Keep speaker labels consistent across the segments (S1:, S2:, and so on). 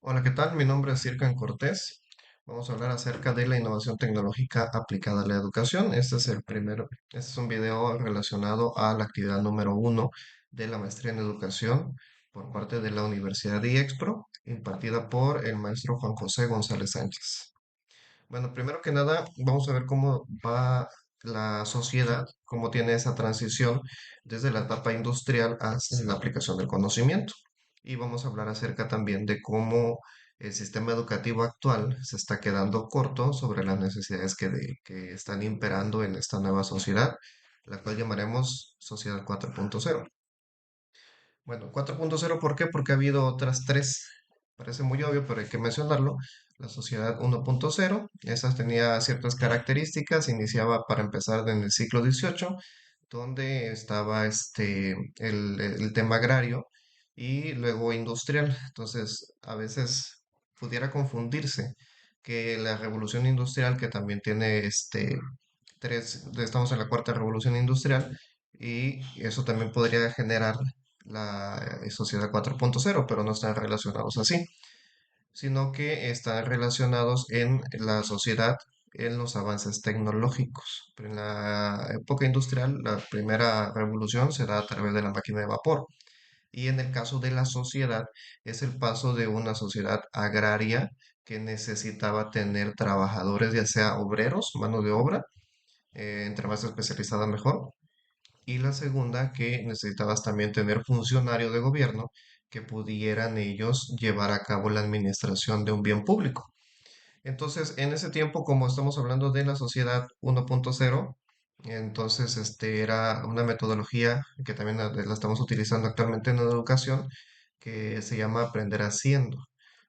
S1: Hola, ¿qué tal? Mi nombre es Circan Cortés. Vamos a hablar acerca de la innovación tecnológica aplicada a la educación. Este es un video relacionado a la actividad número uno de la maestría en educación por parte de la Universidad de IEXPRO, impartida por el maestro Juan José González Sánchez. Bueno, primero que nada, vamos a ver cómo va la sociedad, cómo tiene esa transición desde la etapa industrial hasta la aplicación del conocimiento. Y vamos a hablar acerca también de cómo el sistema educativo actual se está quedando corto sobre las necesidades que están imperando en esta nueva sociedad, la cual llamaremos Sociedad 4.0. Bueno, 4.0, ¿por qué? Porque ha habido otras tres. Parece muy obvio, pero hay que mencionarlo. La sociedad 1.0, esas tenía ciertas características, iniciaba para empezar en el siglo XVIII, donde estaba el tema agrario y luego industrial. Entonces, a veces pudiera confundirse que la revolución industrial, que también tiene estamos en la cuarta revolución industrial, y eso también podría generar la sociedad 4.0, pero no están relacionados así, sino que están relacionados en la sociedad, en los avances tecnológicos. Pero en la época industrial, la primera revolución se da a través de la máquina de vapor. Y en el caso de la sociedad, es el paso de una sociedad agraria que necesitaba tener trabajadores, ya sea obreros, mano de obra, entre más especializada mejor, y la segunda que necesitabas también tener funcionarios de gobierno que pudieran ellos llevar a cabo la administración de un bien público. Entonces, en ese tiempo, como estamos hablando de la sociedad 1.0, entonces era una metodología que también la estamos utilizando actualmente en la educación, que se llama aprender haciendo,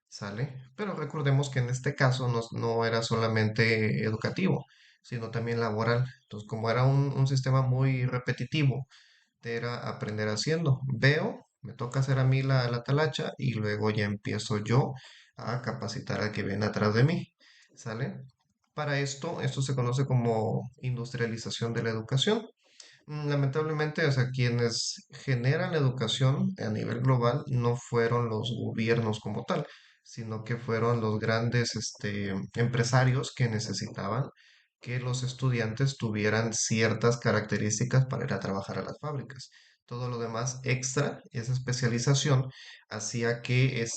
S1: ¿sale? Pero recordemos que en este caso no era solamente educativo, sino también laboral. Entonces, como era un sistema muy repetitivo, era aprender haciendo. Veo, me toca hacer a mí la talacha y luego ya empiezo yo a capacitar al que viene atrás de mí. ¿Sale? Para esto se conoce como industrialización de la educación. Lamentablemente, o sea, quienes generan la educación a nivel global no fueron los gobiernos como tal, sino que fueron los grandes empresarios que necesitaban que los estudiantes tuvieran ciertas características para ir a trabajar a las fábricas. Todo lo demás extra, esa especialización, hacía que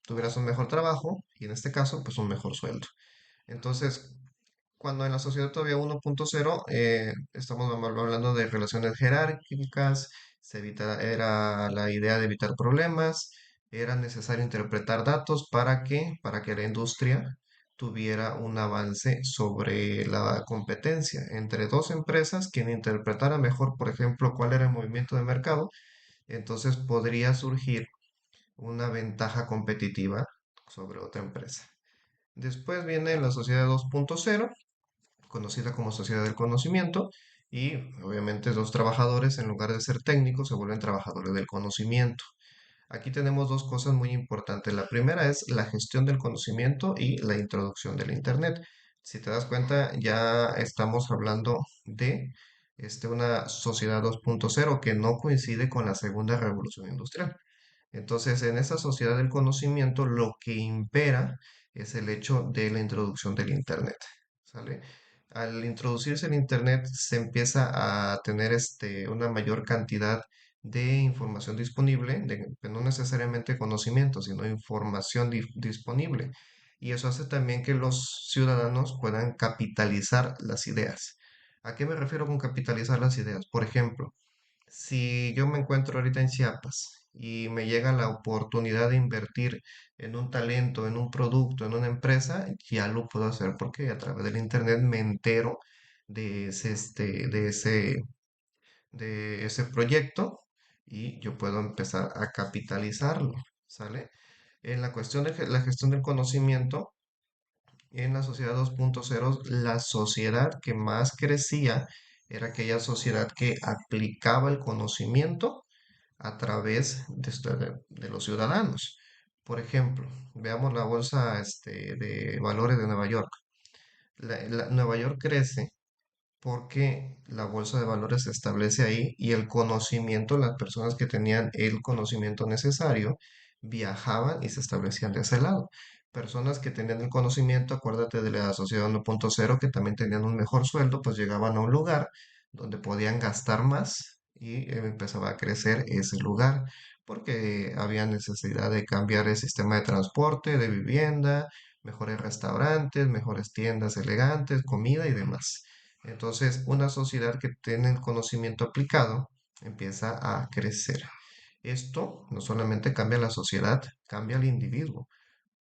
S1: tuvieras un mejor trabajo y en este caso, pues un mejor sueldo. Entonces, cuando en la sociedad todavía 1.0, estamos hablando de relaciones jerárquicas, era la idea de evitar problemas, era necesario interpretar datos para que la industria tuviera un avance sobre la competencia entre dos empresas. Quien interpretara mejor, por ejemplo, cuál era el movimiento de mercado, entonces podría surgir una ventaja competitiva sobre otra empresa. Después viene la sociedad 2.0, conocida como sociedad del conocimiento, y obviamente los trabajadores, en lugar de ser técnicos, se vuelven trabajadores del conocimiento. Aquí tenemos dos cosas muy importantes. La primera es la gestión del conocimiento y la introducción del Internet. Si te das cuenta, ya estamos hablando de una sociedad 2.0 que no coincide con la segunda revolución industrial. Entonces, en esa sociedad del conocimiento, lo que impera es el hecho de la introducción del Internet, ¿sale? Al introducirse el Internet, se empieza a tener una mayor cantidad de información disponible, no necesariamente conocimiento, sino información disponible. Y eso hace también que los ciudadanos puedan capitalizar las ideas. ¿A qué me refiero con capitalizar las ideas? Por ejemplo, si yo me encuentro ahorita en Chiapas y me llega la oportunidad de invertir en un talento, en un producto, en una empresa, ya lo puedo hacer porque a través del internet me entero de ese proyecto y yo puedo empezar a capitalizarlo, ¿sale? En la cuestión de la gestión del conocimiento, en la sociedad 2.0, la sociedad que más crecía era aquella sociedad que aplicaba el conocimiento a través de los ciudadanos. Por ejemplo, veamos la bolsa de valores de Nueva York. Nueva York crece porque la bolsa de valores se establece ahí y el conocimiento, las personas que tenían el conocimiento necesario, viajaban y se establecían de ese lado. Personas que tenían el conocimiento, acuérdate de la sociedad 1.0, que también tenían un mejor sueldo, pues llegaban a un lugar donde podían gastar más y empezaba a crecer ese lugar, porque había necesidad de cambiar el sistema de transporte, de vivienda, mejores restaurantes, mejores tiendas elegantes, comida y demás. Entonces, una sociedad que tiene el conocimiento aplicado empieza a crecer. Esto no solamente cambia la sociedad, cambia al individuo,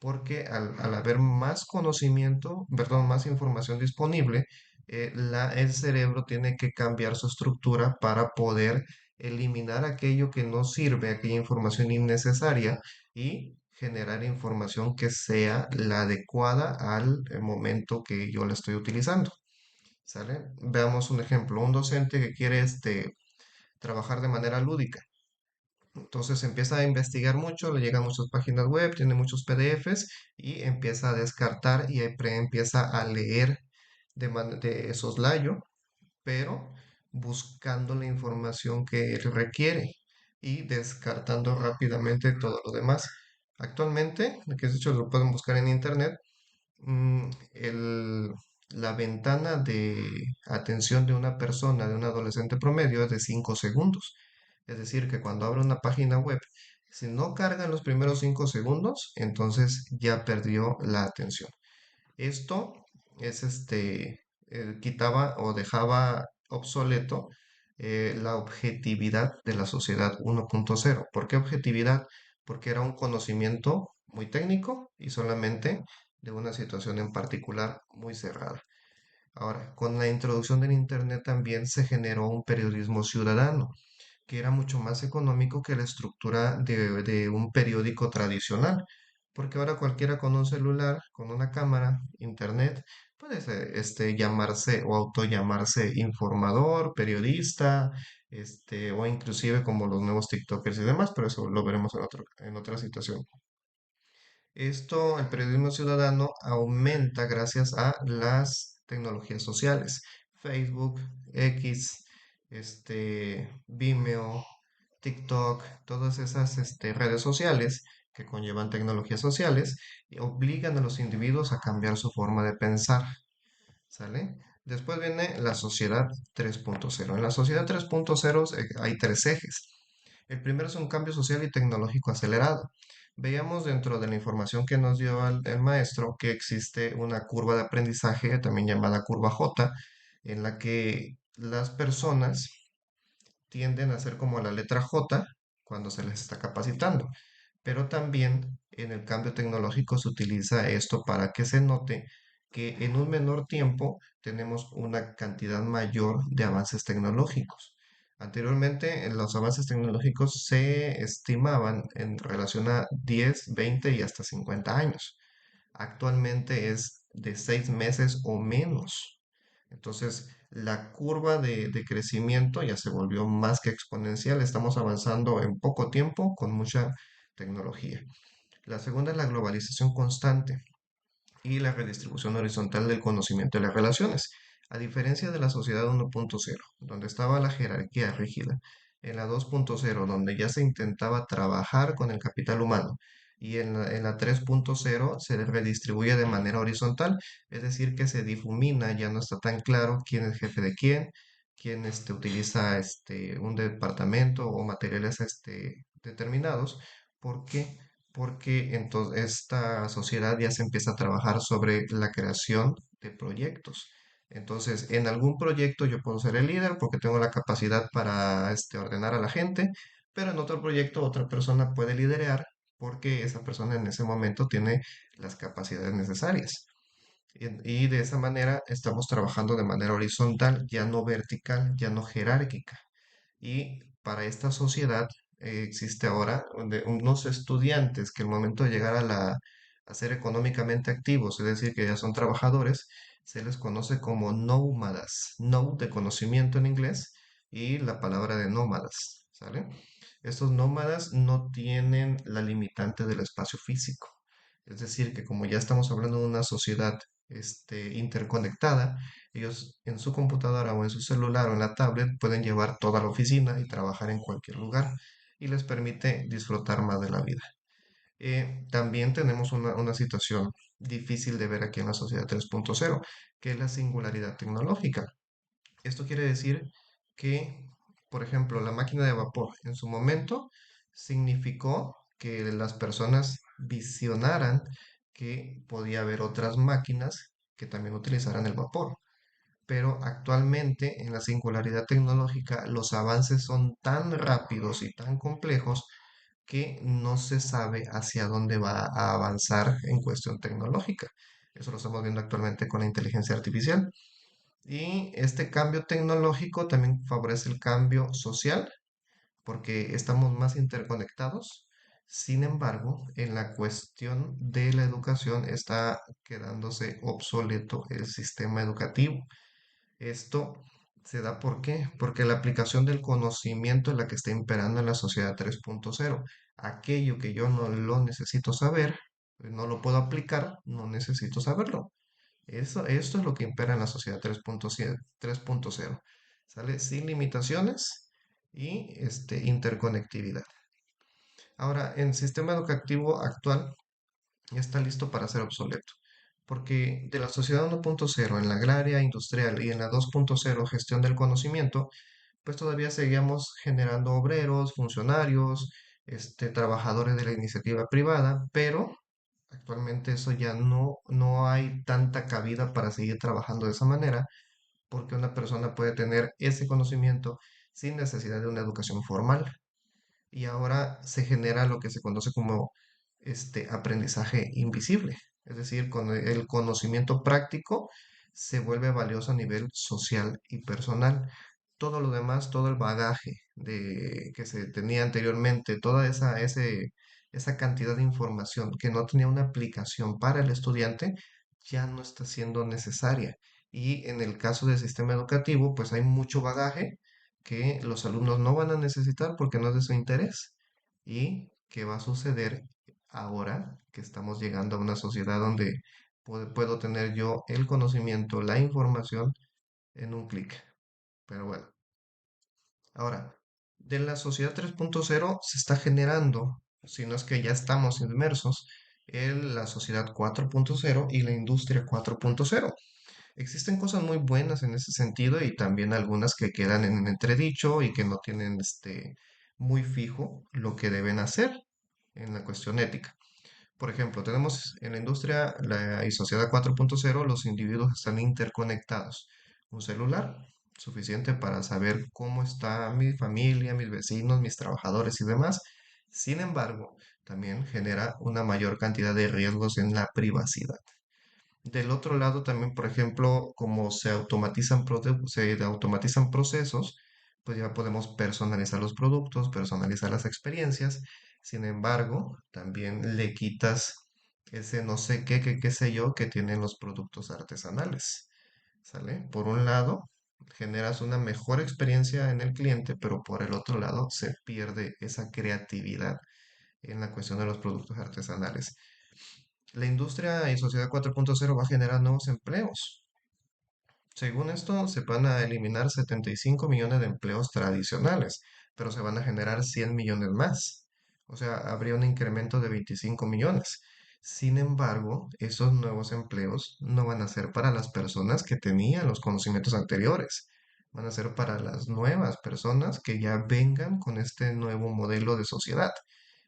S1: porque al haber más conocimiento, perdón, más información disponible, el cerebro tiene que cambiar su estructura para poder eliminar aquello que no sirve, aquella información innecesaria y generar información que sea la adecuada al momento que yo la estoy utilizando. ¿Sale? Veamos un ejemplo, un docente que quiere trabajar de manera lúdica. Entonces empieza a investigar mucho, le llegan muchas páginas web, tiene muchos PDFs y empieza a descartar y empieza a leer de soslayo, pero buscando la información que él requiere y descartando rápidamente todo lo demás. Actualmente, que de hecho lo pueden buscar en internet, mm, el- la ventana de atención de una persona, de un adolescente promedio, es de 5 segundos. Es decir, que cuando abre una página web, si no carga en los primeros 5 segundos, entonces ya perdió la atención. Esto es quitaba o dejaba obsoleto la objetividad de la sociedad 1.0. ¿Por qué objetividad? Porque era un conocimiento muy técnico y solamente de una situación en particular muy cerrada. Ahora, con la introducción del Internet también se generó un periodismo ciudadano que era mucho más económico que la estructura de un periódico tradicional, porque ahora cualquiera con un celular, con una cámara, internet, puede llamarse o autollamarse informador, periodista, o inclusive como los nuevos TikTokers y demás, pero eso lo veremos en otra situación. Esto, el periodismo ciudadano, aumenta gracias a las tecnologías sociales. Facebook, X, Vimeo, TikTok, todas esas redes sociales que conllevan tecnologías sociales y obligan a los individuos a cambiar su forma de pensar. ¿Sale? Después viene la sociedad 3.0. En la sociedad 3.0 hay tres ejes. El primero es un cambio social y tecnológico acelerado. Veíamos dentro de la información que nos dio el maestro que existe una curva de aprendizaje, también llamada curva J, en la que las personas tienden a ser como la letra J cuando se les está capacitando. Pero también en el cambio tecnológico se utiliza esto para que se note que en un menor tiempo tenemos una cantidad mayor de avances tecnológicos. Anteriormente, los avances tecnológicos se estimaban en relación a 10, 20 y hasta 50 años. Actualmente es de 6 meses o menos. Entonces, la curva de crecimiento ya se volvió más que exponencial. Estamos avanzando en poco tiempo con mucha tecnología. La segunda es la globalización constante y la redistribución horizontal del conocimiento y las relaciones. A diferencia de la sociedad 1.0, donde estaba la jerarquía rígida, en la 2.0, donde ya se intentaba trabajar con el capital humano, y en la 3.0 se redistribuye de manera horizontal, es decir, que se difumina, ya no está tan claro quién es jefe de quién utiliza un departamento o materiales determinados. ¿Por qué? Porque entonces esta sociedad ya se empieza a trabajar sobre la creación de proyectos. Entonces, en algún proyecto yo puedo ser el líder porque tengo la capacidad para ordenar a la gente, pero en otro proyecto otra persona puede liderar porque esa persona en ese momento tiene las capacidades necesarias. Y de esa manera estamos trabajando de manera horizontal, ya no vertical, ya no jerárquica. Y para esta sociedad existe ahora unos estudiantes que al momento de llegar a ser económicamente activos, es decir, que ya son trabajadores, se les conoce como nómadas. No de conocimiento en inglés y la palabra de nómadas, ¿sale? Estos nómadas no tienen la limitante del espacio físico. Es decir, que como ya estamos hablando de una sociedad interconectada, ellos en su computadora o en su celular o en la tablet pueden llevar toda la oficina y trabajar en cualquier lugar y les permite disfrutar más de la vida. También tenemos una situación difícil de ver aquí en la sociedad 3.0, que es la singularidad tecnológica. Esto quiere decir que, por ejemplo, la máquina de vapor en su momento significó que las personas visionaran que podía haber otras máquinas que también utilizaran el vapor. Pero actualmente en la singularidad tecnológica los avances son tan rápidos y tan complejos que no se sabe hacia dónde va a avanzar en cuestión tecnológica. Eso lo estamos viendo actualmente con la inteligencia artificial. Y este cambio tecnológico también favorece el cambio social porque estamos más interconectados. Sin embargo, en la cuestión de la educación está quedándose obsoleto el sistema educativo. Esto se da ¿por qué? Porque la aplicación del conocimiento es la que está imperando en la sociedad 3.0. Aquello que yo no lo necesito saber, no lo puedo aplicar, no necesito saberlo. Esto es lo que impera en la sociedad 3.0. ¿Sale? Sin limitaciones y interconectividad. Ahora, el sistema educativo actual ya está listo para ser obsoleto, porque de la sociedad 1.0 en la agraria, industrial y en la 2.0 gestión del conocimiento, pues todavía seguíamos generando obreros, funcionarios, trabajadores de la iniciativa privada, pero actualmente eso ya no hay tanta cabida para seguir trabajando de esa manera, porque una persona puede tener ese conocimiento sin necesidad de una educación formal. Y ahora se genera lo que se conoce como aprendizaje invisible. Es decir, con el conocimiento práctico se vuelve valioso a nivel social y personal. Todo lo demás, todo el bagaje que se tenía anteriormente, esa cantidad de información que no tenía una aplicación para el estudiante, ya no está siendo necesaria. Y en el caso del sistema educativo, pues hay mucho bagaje que los alumnos no van a necesitar porque no es de su interés. ¿Y qué va a suceder ahora que estamos llegando a una sociedad donde puedo tener yo el conocimiento, la información en un clic? Pero bueno, ahora, de la sociedad 3.0 se está generando, si no es que ya estamos inmersos, en la sociedad 4.0 y la industria 4.0. Existen cosas muy buenas en ese sentido y también algunas que quedan en entredicho y que no tienen muy fijo lo que deben hacer en la cuestión ética. Por ejemplo, tenemos en la industria y sociedad 4.0, los individuos están interconectados. Un celular, suficiente para saber cómo está mi familia, mis vecinos, mis trabajadores y demás. Sin embargo, también genera una mayor cantidad de riesgos en la privacidad. Del otro lado también, por ejemplo, como se automatizan procesos, pues ya podemos personalizar los productos, personalizar las experiencias. Sin embargo, también le quitas ese no sé qué sé yo que tienen los productos artesanales. ¿Sale? Por un lado, generas una mejor experiencia en el cliente, pero por el otro lado se pierde esa creatividad en la cuestión de los productos artesanales. La industria y sociedad 4.0 va a generar nuevos empleos. Según esto, se van a eliminar 75 millones de empleos tradicionales, pero se van a generar 100 millones más. O sea, habría un incremento de 25 millones. Sin embargo, esos nuevos empleos no van a ser para las personas que tenían los conocimientos anteriores. Van a ser para las nuevas personas que ya vengan con este nuevo modelo de sociedad.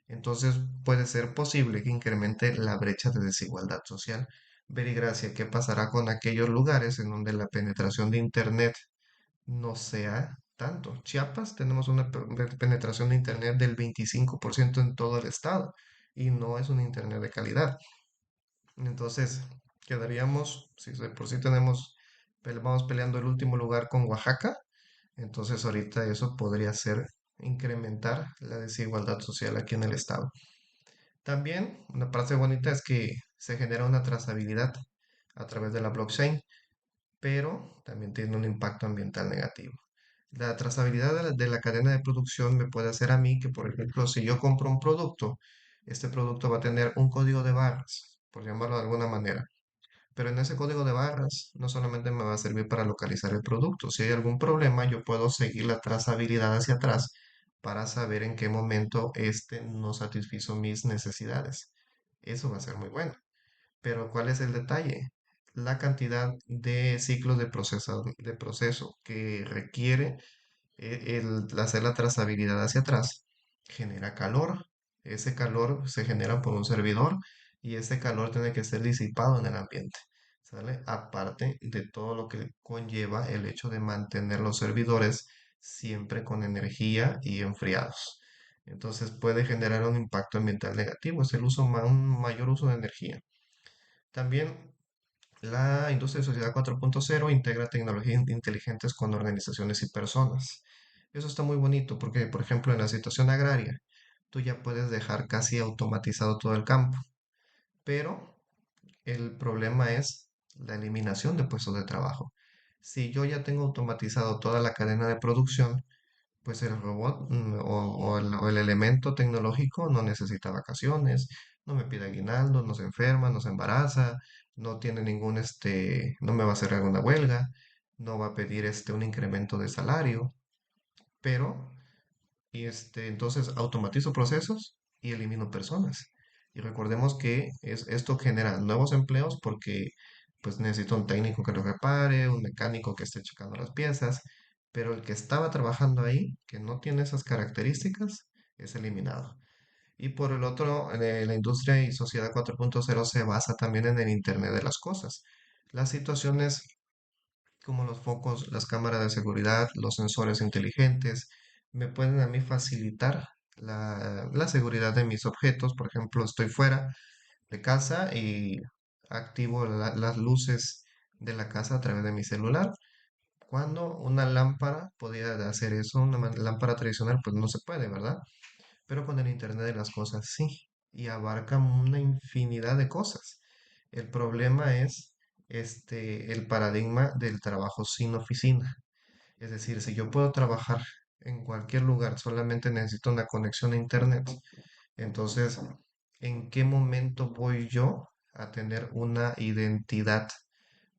S1: Entonces puede ser posible que incremente la brecha de desigualdad social. Verigracia, ¿qué pasará con aquellos lugares en donde la penetración de Internet no sea tanto? Chiapas tenemos una penetración de Internet del 25% en todo el estado y no es un Internet de calidad. Entonces quedaríamos, si de por sí vamos peleando el último lugar con Oaxaca, entonces ahorita eso podría ser incrementar la desigualdad social aquí en el estado. También una parte bonita es que se genera una trazabilidad a través de la blockchain, pero también tiene un impacto ambiental negativo. La trazabilidad de la cadena de producción me puede hacer a mí que, por ejemplo, si yo compro un producto, este producto va a tener un código de barras, por llamarlo de alguna manera. Pero en ese código de barras no solamente me va a servir para localizar el producto. Si hay algún problema, yo puedo seguir la trazabilidad hacia atrás para saber en qué momento este no satisfizo mis necesidades. Eso va a ser muy bueno. Pero ¿cuál es el detalle? La cantidad de ciclos de proceso que requiere el hacer la trazabilidad hacia atrás genera calor. Ese calor se genera por un servidor y ese calor tiene que ser disipado en el ambiente. ¿Sale? Aparte de todo lo que conlleva el hecho de mantener los servidores siempre con energía y enfriados. Entonces puede generar un impacto ambiental negativo, es el uso, un mayor uso de energía. También la industria de sociedad 4.0 integra tecnologías inteligentes con organizaciones y personas. Eso está muy bonito porque, por ejemplo, en la situación agraria, tú ya puedes dejar casi automatizado todo el campo, pero el problema es la eliminación de puestos de trabajo. Si yo ya tengo automatizado toda la cadena de producción, pues el robot o el elemento tecnológico no necesita vacaciones, no me pide aguinaldo, no se enferma, no se embaraza, no tiene ningún, no me va a hacer alguna huelga, no va a pedir un incremento de salario, pero entonces automatizo procesos y elimino personas. Y recordemos que esto genera nuevos empleos porque pues necesito un técnico que lo repare, un mecánico que esté checando las piezas, pero el que estaba trabajando ahí, que no tiene esas características, es eliminado. Y por el otro, la industria y sociedad 4.0 se basa también en el Internet de las cosas. Las situaciones como los focos, las cámaras de seguridad, los sensores inteligentes, me pueden a mí facilitar la seguridad de mis objetos. Por ejemplo, estoy fuera de casa y activo las luces de la casa a través de mi celular. Cuando una lámpara podía hacer eso, una lámpara tradicional, pues no se puede, ¿verdad? Pero con el Internet de las cosas sí, y abarca una infinidad de cosas. El problema es el paradigma del trabajo sin oficina. Es decir, si yo puedo trabajar en cualquier lugar, solamente necesito una conexión a Internet, entonces, ¿en qué momento voy yo a tener una identidad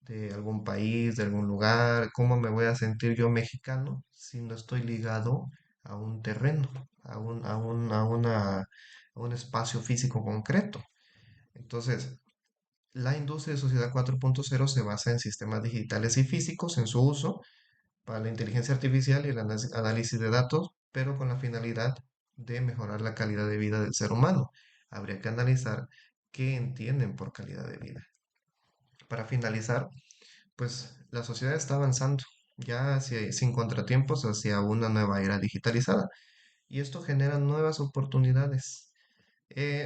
S1: de algún país, de algún lugar? ¿Cómo me voy a sentir yo mexicano si no estoy ligado a un terreno, a un espacio físico concreto? Entonces, la industria de sociedad 4.0 se basa en sistemas digitales y físicos en su uso para la inteligencia artificial y el análisis de datos, pero con la finalidad de mejorar la calidad de vida del ser humano. Habría que analizar qué entienden por calidad de vida. Para finalizar, pues la sociedad está avanzando ya sin contratiempos hacia una nueva era digitalizada y esto genera nuevas oportunidades.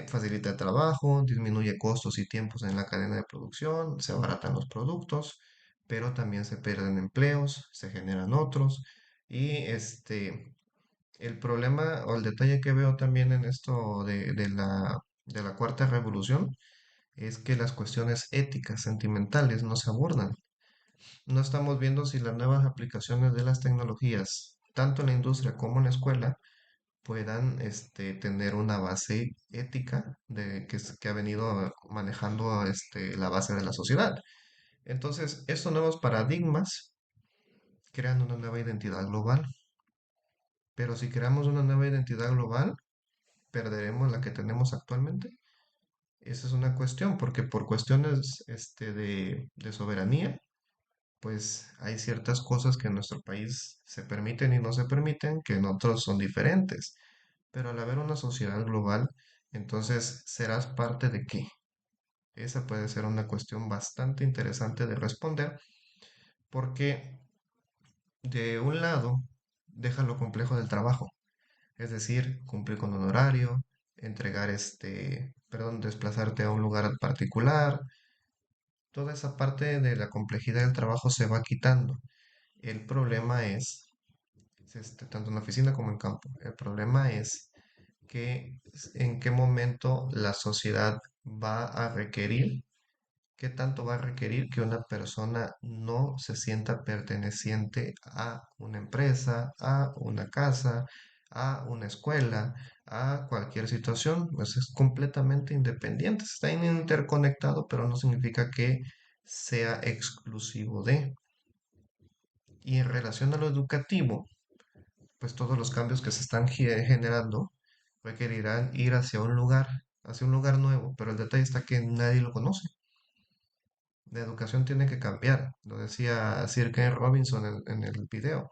S1: Facilita el trabajo, disminuye costos y tiempos en la cadena de producción, se abaratan los productos, pero también se pierden empleos, se generan otros y el problema o el detalle que veo también en esto de la cuarta revolución es que las cuestiones éticas, sentimentales no se abordan. No estamos viendo si las nuevas aplicaciones de las tecnologías, tanto en la industria como en la escuela, puedan tener una base ética que ha venido manejando la base de la sociedad. Entonces, estos nuevos paradigmas crean una nueva identidad global, pero si creamos una nueva identidad global, perderemos la que tenemos actualmente. Esa es una cuestión, porque por cuestiones de soberanía, pues hay ciertas cosas que en nuestro país se permiten y no se permiten, que en otros son diferentes. Pero al haber una sociedad global, entonces serás parte de qué. Esa puede ser una cuestión bastante interesante de responder, porque de un lado deja lo complejo del trabajo, es decir, cumplir con un horario, entregar perdón, desplazarte a un lugar particular. Toda esa parte de la complejidad del trabajo se va quitando. El problema es, tanto en la oficina como en campo, el problema es en qué momento la sociedad va a requerir, qué tanto va a requerir que una persona no se sienta perteneciente a una empresa, a una casa, a una escuela, a cualquier situación, pues es completamente independiente, está interconectado, pero no significa que sea exclusivo de. Y en relación a lo educativo, pues todos los cambios que se están generando requerirán ir hacia un lugar nuevo, pero el detalle está que nadie lo conoce. La educación tiene que cambiar, lo decía Sir Ken Robinson en el video.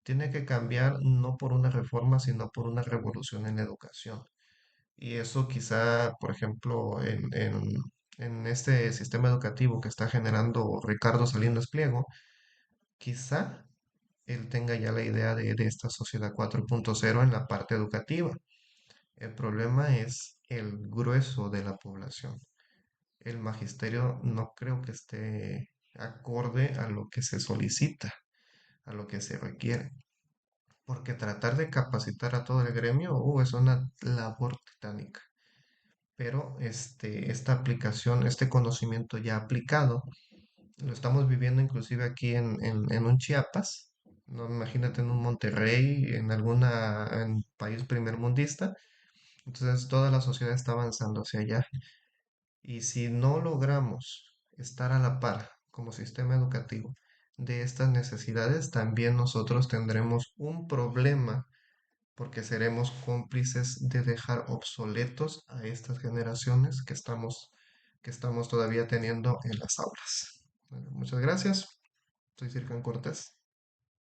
S1: Tiene que cambiar no por una reforma, sino por una revolución en la educación. Y eso quizá, por ejemplo, en este sistema educativo que está generando Ricardo Salinas Pliego, quizá él tenga ya la idea de esta sociedad 4.0 en la parte educativa. El problema es el grueso de la población. El magisterio no creo que esté acorde a lo que se solicita, a lo que se requiere. Porque tratar de capacitar a todo el gremio, es una labor titánica. Pero esta aplicación, este conocimiento ya aplicado, lo estamos viviendo inclusive aquí en un Chiapas, ¿no? Imagínate en un Monterrey, en alguna en país primermundista. Entonces toda la sociedad está avanzando hacia allá. Y si no logramos estar a la par como sistema educativo de estas necesidades, también nosotros tendremos un problema porque seremos cómplices de dejar obsoletos a estas generaciones que estamos todavía teniendo en las aulas. Bueno, muchas gracias. Soy Circan Cortés.